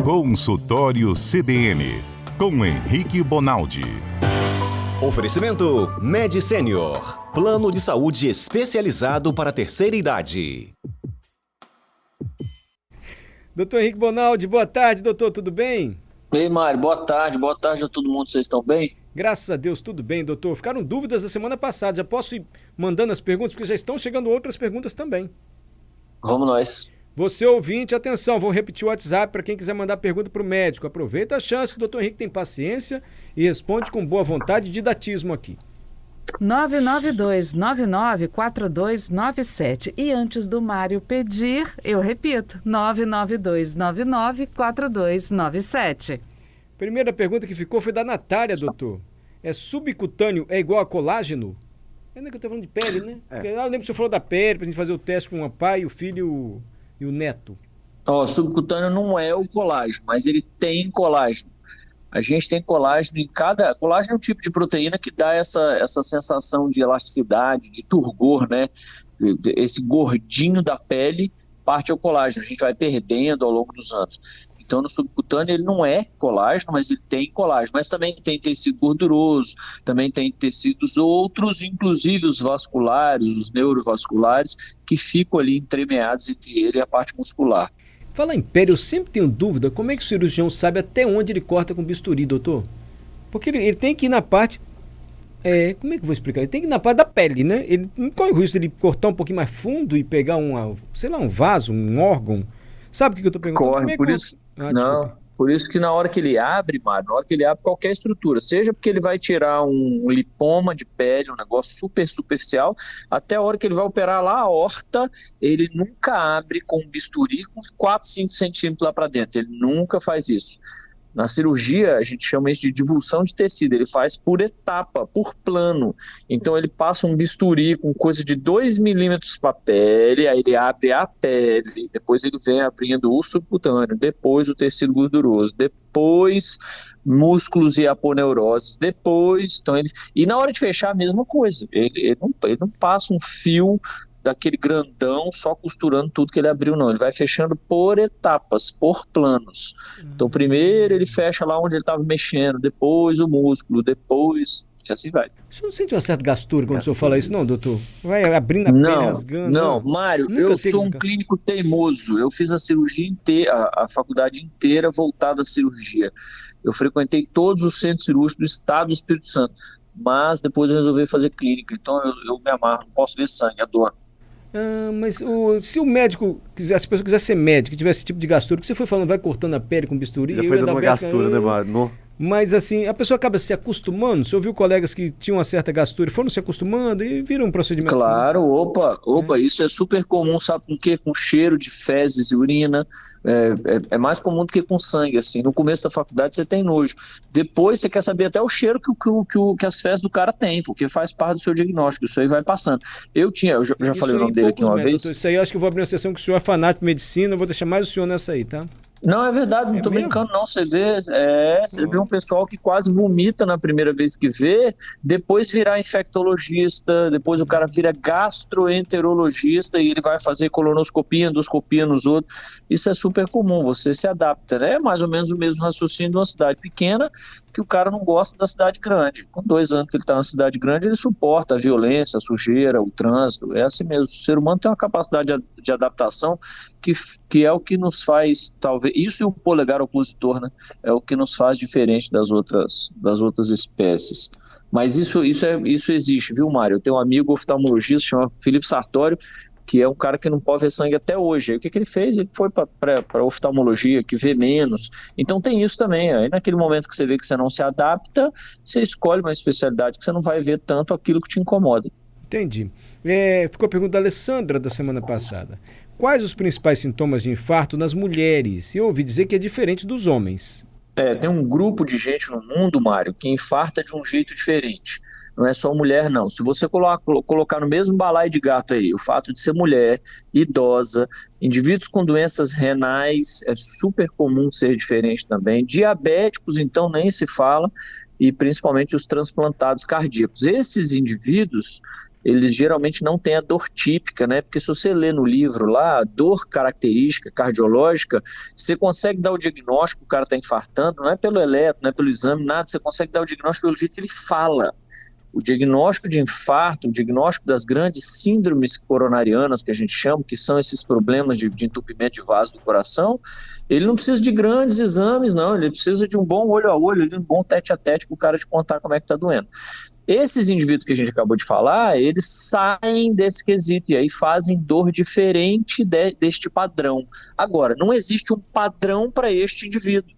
Consultório CBN, com Henrique Bonaldi. Oferecimento Med Senior, plano de saúde especializado para a terceira idade. Doutor Henrique Bonaldi, boa tarde, doutor, tudo bem? Ei, Mário, boa tarde a todo mundo, vocês estão bem? Graças a Deus, tudo bem, doutor. Ficaram dúvidas da semana passada, já posso ir mandando as perguntas, porque já estão chegando outras perguntas também. Vamos nós. Você ouvinte, atenção, vou repetir o WhatsApp para quem quiser mandar pergunta para o médico. Aproveita a chance, o doutor Henrique tem paciência e responde com boa vontade e didatismo aqui. 992994297. E antes do Mário pedir, eu repito, 992994297. Primeira pergunta que ficou foi da Natália, doutor. É subcutâneo é igual a colágeno? Ainda que eu estou falando de pele, né? Porque eu lembro que você falou da pele, para a gente fazer o teste com o pai, o filho e o neto. Subcutâneo não é o colágeno, mas ele tem colágeno. A gente tem colágeno em cada... Colágeno é um tipo de proteína que dá essa sensação de elasticidade, de turgor, né? Esse gordinho da pele parte ao colágeno. A gente vai perdendo ao longo dos anos. Então, no subcutâneo, ele não é colágeno, mas ele tem colágeno. Mas também tem tecido gorduroso, também tem tecidos outros, inclusive os vasculares, os neurovasculares, que ficam ali entremeados entre ele e a parte muscular. Fala em pele, eu sempre tenho dúvida, como é que o cirurgião sabe até onde ele corta com bisturi, doutor? Porque ele tem que ir na parte... como é que eu vou explicar? Ele tem que ir na parte da pele, né? Ele não corre o risco de ele cortar um pouquinho mais fundo e pegar um vaso, um órgão. Sabe o que eu estou perguntando? Corre, por isso... Por isso que na hora que ele abre, Mário, na hora que ele abre qualquer estrutura, seja porque ele vai tirar um lipoma de pele, um negócio super superficial, até a hora que ele vai operar lá a aorta, ele nunca abre com um bisturi com 4, 5 centímetros lá para dentro, ele nunca faz isso. Na cirurgia, a gente chama isso de divulsão de tecido, ele faz por etapa, por plano. Então ele passa um bisturi com coisa de 2 milímetros para a pele, aí ele abre a pele, depois ele vem abrindo o subcutâneo, depois o tecido gorduroso, depois músculos e aponeuroses, depois... E na hora de fechar a mesma coisa, ele não passa um fio daquele grandão só costurando tudo que ele abriu, não. Ele vai fechando por etapas, por planos. Então, primeiro ele fecha lá onde ele estava mexendo, depois o músculo, depois... E assim vai. O senhor não sente uma certa gastura quando o senhor fala isso, não, doutor? Vai abrindo a pele, rasgando? Não, Mário, eu sou um clínico teimoso. Eu fiz a cirurgia inteira, a faculdade inteira voltada à cirurgia. Eu frequentei todos os centros cirúrgicos do estado do Espírito Santo. Mas depois eu resolvi fazer clínica. Então eu me amarro, não posso ver sangue, adoro. Mas se o médico quiser, se a pessoa quiser ser médico e tiver esse tipo de gastura, que você foi falando, vai cortando a pele com bisturi. Já foi dando uma gastura, né, Mário? Mas assim, a pessoa acaba se acostumando. Você ouviu colegas que tinham uma certa gastura e foram se acostumando e viram um procedimento? Claro, opa, isso é super comum, sabe com o quê? Com cheiro de fezes e urina. É mais comum do que com sangue, assim. No começo da faculdade você tem nojo. Depois você quer saber até o cheiro que as fezes do cara têm, porque faz parte do seu diagnóstico. Isso aí vai passando. Eu já falei o nome dele aqui uma vez. Isso aí eu acho que eu vou abrir uma sessão que o senhor é fanático de medicina, eu vou deixar mais o senhor nessa aí, tá? Não, é verdade, não tô brincando não, você vê um pessoal que quase vomita na primeira vez que vê, depois virar infectologista, depois o cara vira gastroenterologista e ele vai fazer colonoscopia, endoscopia nos outros. Isso é super comum, você se adapta, né? É mais ou menos o mesmo raciocínio de uma cidade pequena, que o cara não gosta da cidade grande. Com 2 anos que ele está na cidade grande, ele suporta a violência, a sujeira, o trânsito, é assim mesmo. O ser humano tem uma capacidade de adaptação que é o que nos faz, talvez, isso e o polegar opositor, né? É o que nos faz diferente das outras espécies. Mas isso existe, viu, Mário? Eu tenho um amigo oftalmologista, chama Felipe Sartório, que é um cara que não pode ver sangue até hoje. Aí o que ele fez? Ele foi para oftalmologia, que vê menos. Então tem isso também. Aí naquele momento que você vê que você não se adapta, você escolhe uma especialidade que você não vai ver tanto aquilo que te incomoda. Entendi. Ficou a pergunta da Alessandra da semana passada. Quais os principais sintomas de infarto nas mulheres? Eu ouvi dizer que é diferente dos homens. Tem um grupo de gente no mundo, Mário, que infarta de um jeito diferente. Não é só mulher, não. Se você colocar no mesmo balaio de gato aí, o fato de ser mulher, idosa, indivíduos com doenças renais, é super comum ser diferente também. Diabéticos, então, nem se fala, e principalmente os transplantados cardíacos. Esses indivíduos eles geralmente não têm a dor típica, né? Porque se você lê no livro lá, a dor característica, cardiológica, você consegue dar o diagnóstico que o cara está infartando, não é pelo eletro, não é pelo exame, nada, você consegue dar o diagnóstico pelo jeito que ele fala. O diagnóstico de infarto, o diagnóstico das grandes síndromes coronarianas, que a gente chama, que são esses problemas de entupimento de vaso do coração, ele não precisa de grandes exames, não, ele precisa de um bom olho a olho, de um bom tete a tete para o cara te contar como é que está doendo. Esses indivíduos que a gente acabou de falar, eles saem desse quesito e aí fazem dor diferente deste padrão. Agora, não existe um padrão para este indivíduo.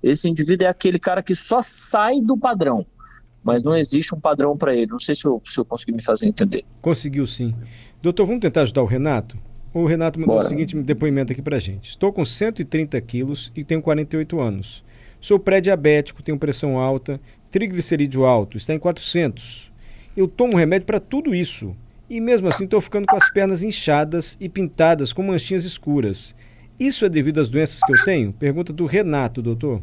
Esse indivíduo é aquele cara que só sai do padrão, mas não existe um padrão para ele. Não sei se eu consegui me fazer entender. Conseguiu sim. Doutor, vamos tentar ajudar o Renato? O Renato mandou Bora. o seguinte depoimento aqui pra gente. Estou com 130 quilos e tenho 48 anos. Sou pré-diabético, tenho pressão alta, triglicerídeo alto, está em 400. Eu tomo remédio para tudo isso. E mesmo assim estou ficando com as pernas inchadas e pintadas com manchinhas escuras. Isso é devido às doenças que eu tenho? Pergunta do Renato, doutor.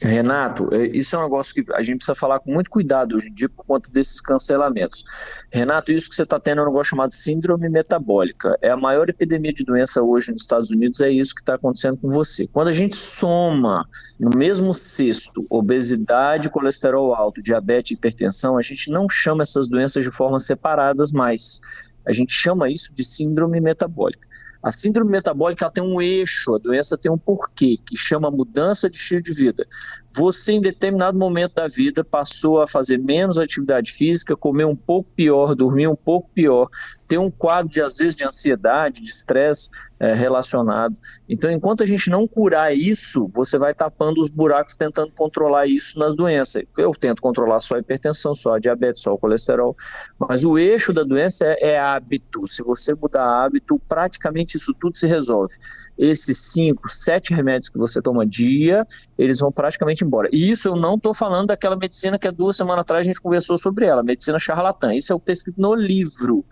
Renato, isso é um negócio que a gente precisa falar com muito cuidado hoje em dia por conta desses cancelamentos. Renato, isso que você está tendo é um negócio chamado síndrome metabólica. É a maior epidemia de doença hoje nos Estados Unidos, é isso que está acontecendo com você. Quando a gente soma no mesmo cesto obesidade, colesterol alto, diabetes e hipertensão, a gente não chama essas doenças de forma separadas mais. A gente chama isso de síndrome metabólica. A síndrome metabólica ela tem um eixo, a doença tem um porquê, que chama mudança de estilo de vida. Você, em determinado momento da vida, passou a fazer menos atividade física, comer um pouco pior, dormir um pouco pior, ter um quadro, às vezes, de ansiedade, de estresse relacionado. Então, enquanto a gente não curar isso, você vai tapando os buracos tentando controlar isso nas doenças. Eu tento controlar só a hipertensão, só a diabetes, só o colesterol, mas o eixo da doença é hábito. Se você mudar hábito, praticamente isso tudo se resolve. Esses 5, 7 remédios que você toma dia, eles vão praticamente embora. E isso eu não estou falando daquela medicina que há 2 semanas atrás a gente conversou sobre ela, medicina charlatã. Isso é o que está escrito no livro.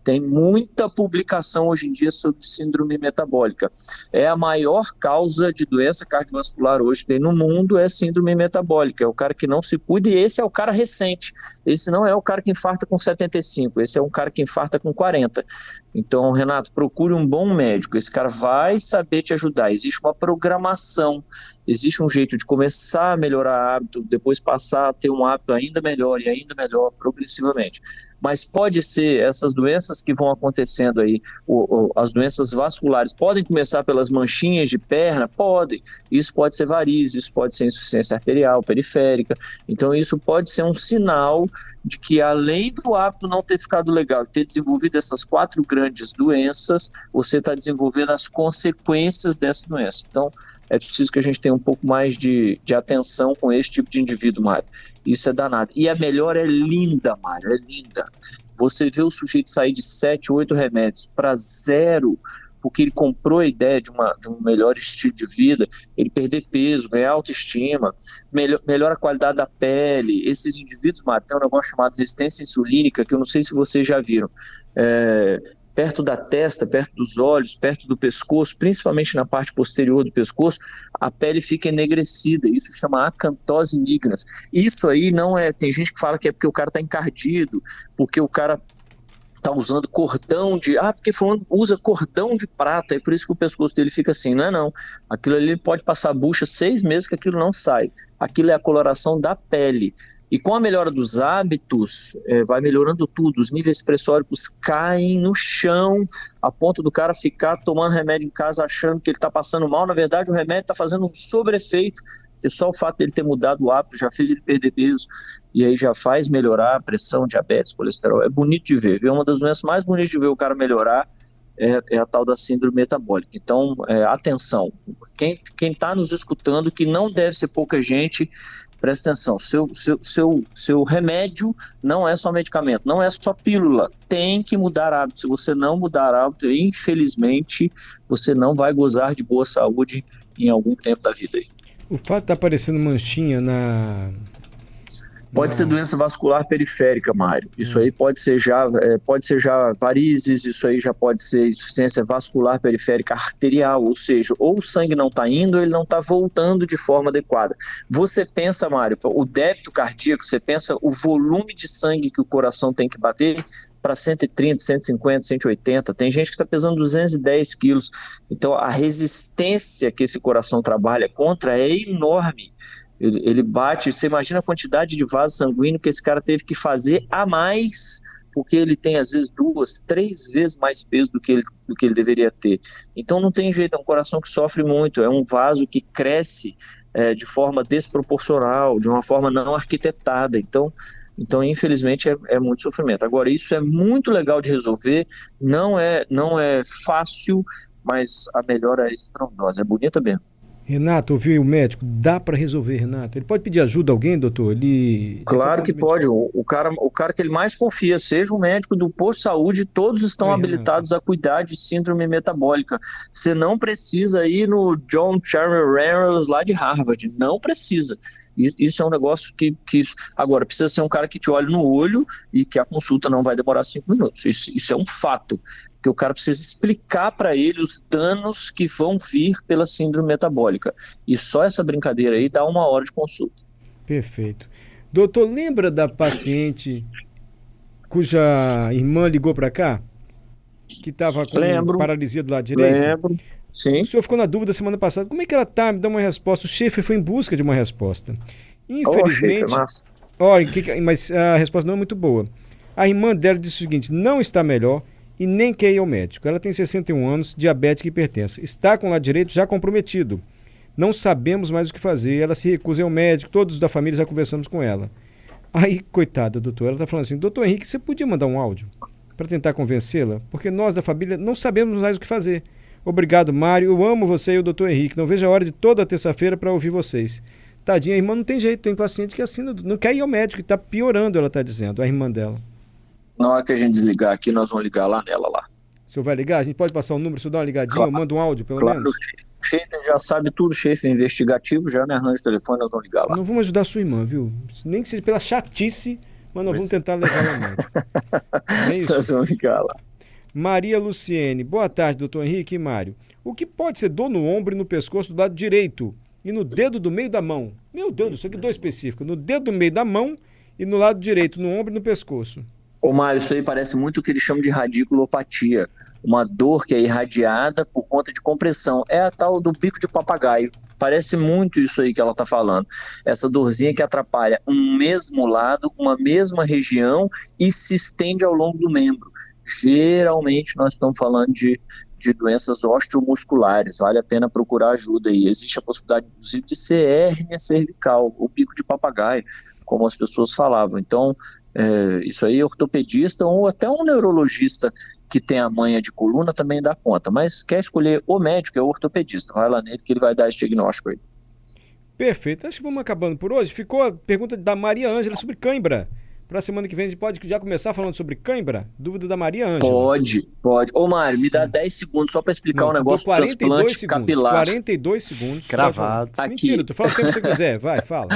Tem muita publicação hoje em dia sobre síndrome metabólica. É a maior causa de doença cardiovascular hoje que tem no mundo, é síndrome metabólica. É o cara que não se cuida e esse é o cara recente. Esse não é o cara que infarta com 75, esse é um cara que infarta com 40. Então, Renato, procure um bom médico. Esse cara vai saber te ajudar. Existe uma programação, existe um jeito de começar a melhorar hábito, depois passar a ter um hábito ainda melhor e ainda melhor progressivamente. Mas pode ser, essas doenças que vão acontecendo aí, as doenças vasculares, podem começar pelas manchinhas de perna? Podem. Isso pode ser varizes, isso pode ser insuficiência arterial, periférica. Então isso pode ser um sinal de que, além do hábito não ter ficado legal e ter desenvolvido essas 4 grandes doenças, você está desenvolvendo as consequências dessa doença. Então, é preciso que a gente tenha um pouco mais de atenção com esse tipo de indivíduo, Mário. Isso é danado. E a melhora é linda, Mário, é linda. Você vê o sujeito sair de 7, 8 remédios para 0, porque ele comprou a ideia de um melhor estilo de vida, ele perder peso, ganhar autoestima, melhora a qualidade da pele. Esses indivíduos, Mário, tem um negócio chamado resistência insulínica, que eu não sei se vocês já viram. Perto da testa, perto dos olhos, perto do pescoço, principalmente na parte posterior do pescoço, a pele fica enegrecida. Isso chama acantose nigrans. Isso aí não é... Tem gente que fala que é porque o cara está encardido, porque o cara está usando cordão de... porque fulano usa cordão de prata, é por isso que o pescoço dele fica assim. Não é não. Aquilo ali pode passar bucha 6 meses que aquilo não sai. Aquilo é a coloração da pele. E com a melhora dos hábitos, vai melhorando tudo. Os níveis pressóricos caem no chão, a ponto do cara ficar tomando remédio em casa achando que ele está passando mal. Na verdade, o remédio está fazendo um sobreefeito, porque só o fato dele ter mudado o hábito já fez ele perder peso. E aí já faz melhorar a pressão, diabetes, colesterol. É bonito de ver. Uma das doenças mais bonitas de ver o cara melhorar é a tal da síndrome metabólica. Então, atenção. Quem está nos escutando, que não deve ser pouca gente... Presta atenção, seu remédio não é só medicamento, não é só pílula, tem que mudar hábito. Se você não mudar hábito, infelizmente, você não vai gozar de boa saúde em algum tempo da vida aí. O fato de estar aparecendo manchinha Pode ser doença vascular periférica, Mário. Isso aí pode ser já varizes, isso aí já pode ser insuficiência vascular periférica arterial, ou seja, ou o sangue não está indo ou ele não está voltando de forma adequada. Você pensa, Mário, o débito cardíaco, você pensa o volume de sangue que o coração tem que bater, para 130, 150, 180. Tem gente que está pesando 210 quilos. Então, a resistência que esse coração trabalha contra é enorme. Ele bate, você imagina a quantidade de vaso sanguíneo que esse cara teve que fazer a mais, porque ele tem, às vezes, 2, 3 vezes mais peso do que ele deveria ter. Então, não tem jeito, é um coração que sofre muito, é um vaso que cresce de forma desproporcional, de uma forma não arquitetada. Então infelizmente, é muito sofrimento. Agora, isso é muito legal de resolver, não é fácil, mas a melhora é estrondosa, é bonita mesmo. Renato, ouviu o médico? Dá para resolver, Renato. Ele pode pedir ajuda a alguém, doutor? Claro que pode. O cara que ele mais confia, seja um médico do posto de saúde, todos estão habilitados a cuidar de síndrome metabólica. Você não precisa ir no John Cherry Reynolds lá de Harvard. Não precisa. Isso é um negócio que... Agora, precisa ser um cara que te olhe no olho e que a consulta não vai demorar 5 minutos. Isso é um fato. Porque o cara precisa explicar para ele os danos que vão vir pela síndrome metabólica. E só essa brincadeira aí dá 1 hora de consulta. Perfeito. Doutor, lembra da paciente cuja irmã ligou para cá? Que estava com paralisia do lado direito? Lembro, sim. O senhor ficou na dúvida semana passada. Como é que ela está? Me dá uma resposta. O Schaefer foi em busca de uma resposta. Infelizmente... mas a resposta não é muito boa. A irmã dela disse o seguinte: não está melhor e nem quer ir ao médico. Ela tem 61 anos, diabética e hipertensa. Está com o lado direito já comprometido. Não sabemos mais o que fazer. Ela se recusa ao médico, todos da família já conversamos com ela. Aí, coitada, doutor, ela está falando assim: doutor Henrique, você podia mandar um áudio para tentar convencê-la? Porque nós da família não sabemos mais o que fazer. Obrigado, Mário. Eu amo você e o doutor Henrique. Não vejo a hora de toda terça-feira para ouvir vocês. Tadinha, a irmã não tem jeito. Tem paciente que assina, não quer ir ao médico, está piorando, ela está dizendo, a irmã dela. Na hora que a gente desligar aqui, nós vamos ligar lá nela lá. O senhor vai ligar? A gente pode passar o número, o senhor dá uma ligadinha, claro, manda um áudio pelo menos? O chefe já sabe tudo, chefe investigativo, já não arranja o telefone, nós vamos ligar lá. Não vamos ajudar a sua irmã, viu? Nem que seja pela chatice, mas nós vamos tentar levar ela ao médico. É isso? Nós vamos ligar lá. Maria Luciene, boa tarde, doutor Henrique e Mário. O que pode ser dor no ombro e no pescoço do lado direito e no dedo do meio da mão? Meu Deus, isso aqui é dor específica. No dedo do meio da mão e no lado direito, no ombro e no pescoço. Ô Mário, isso aí parece muito o que eles chamam de radiculopatia, uma dor que é irradiada por conta de compressão. É a tal do bico de papagaio. Parece muito isso aí que ela está falando. Essa dorzinha que atrapalha um mesmo lado, uma mesma região e se estende ao longo do membro. Geralmente nós estamos falando de doenças osteomusculares. Vale a pena procurar ajuda aí. Existe a possibilidade, inclusive, de ser hérnia cervical, o bico de papagaio, como as pessoas falavam. Então, isso aí, ortopedista ou até um neurologista que tem a manha de coluna também dá conta, mas quer escolher o médico, é o ortopedista, vai lá nele que ele vai dar esse diagnóstico aí. Perfeito, acho que vamos acabando por hoje. Ficou a pergunta da Maria Ângela sobre cãibra. Para a semana que vem a gente pode já começar falando sobre cãibra? Dúvida da Maria Ângela. Pode. Ô Mário, me dá 10 segundos só para explicar um negócio do transplante capilar. 42 segundos. Cravado. Mentira, tu fala o tempo que você quiser, vai, fala.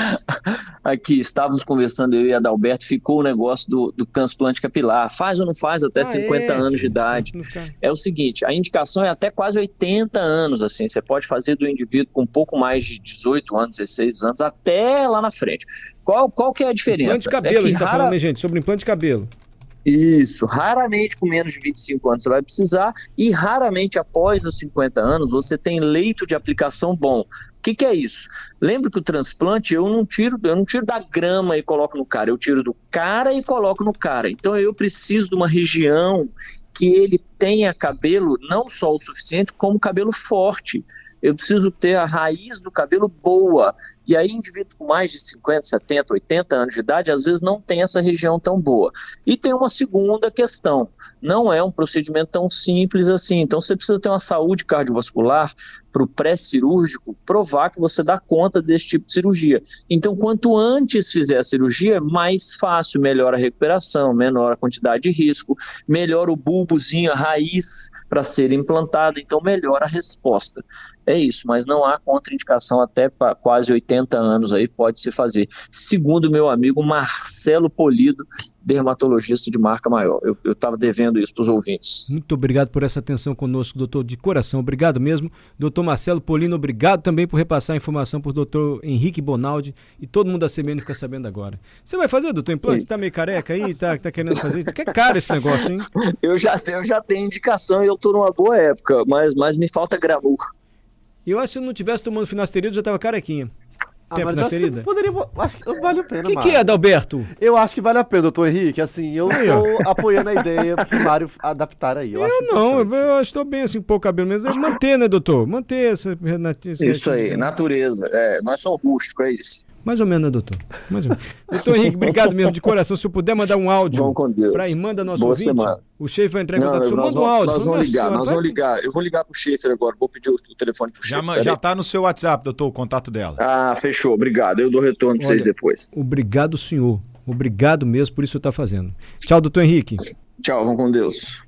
Aqui, estávamos conversando, eu e a Adalberto, ficou o negócio do transplante capilar. Faz ou não faz até 50 anos de idade. É o seguinte, a indicação é até quase 80 anos, assim, você pode fazer do indivíduo com um pouco mais de 18 anos, 16 anos, até lá na frente. Qual que é a diferença? Implante de cabelo, a gente tá falando, né, gente? Sobre implante de cabelo. Isso, raramente com menos de 25 anos você vai precisar e raramente após os 50 anos você tem leito de aplicação bom. O que é isso? Lembra que o transplante eu não tiro da grama e coloco no cara, eu tiro do cara e coloco no cara. Então eu preciso de uma região que ele tenha cabelo não só o suficiente, como cabelo forte. Eu preciso ter a raiz do cabelo boa. E aí indivíduos com mais de 50, 70, 80 anos de idade, às vezes não tem essa região tão boa. E tem uma segunda questão. Não é um procedimento tão simples assim. Então você precisa ter uma saúde cardiovascular para o pré-cirúrgico provar que você dá conta desse tipo de cirurgia. Então quanto antes fizer a cirurgia, mais fácil, melhor a recuperação, menor a quantidade de risco, melhor o bulbozinho, a raiz para ser implantado, então melhor a resposta. É isso, mas não há contraindicação até quase 80 70 anos aí, pode se fazer. Segundo meu amigo Marcelo Polido, dermatologista de marca maior. Eu estava devendo isso para os ouvintes. Muito obrigado por essa atenção conosco, doutor, de coração. Obrigado mesmo. Doutor Marcelo Polino, obrigado também por repassar a informação para o doutor Henrique Bonaldi, e todo mundo da CBN fica sabendo agora. Você vai fazer, doutor, implante? Você tá meio careca aí? Tá querendo fazer? Que é caro esse negócio, hein? Eu já tenho indicação e eu estou numa boa época, mas me falta glamour. Eu acho que se eu não tivesse tomando finasterida, eu já tava carequinha. Tem a mas finasterida? acho que vale a pena, O que é, Adalberto? Eu acho que vale a pena, doutor Henrique. Assim, eu tô apoiando a ideia pro Mário adaptar aí. Eu estou bem assim, pouco cabelo mesmo. Manter, né, doutor? Manter essa... Isso aí, natureza. Nós somos rústicos, é isso. Mais ou menos, né, doutor? Mais ou menos. Doutor Henrique, obrigado mesmo, de coração. Se eu puder mandar um áudio para a irmã da nossa Boa ouvinte, semana. o Schaefer vai entrar em contato. Manda um áudio. Nós vamos ligar. Eu vou ligar pro Schaefer agora. Vou pedir o telefone pro Schaefer. Já tá no seu WhatsApp, doutor, o contato dela. Ah, fechou. Obrigado. Eu dou retorno para vocês depois. Obrigado, senhor. Obrigado mesmo por isso que você está fazendo. Tchau, doutor Henrique. Tchau, vamos com Deus.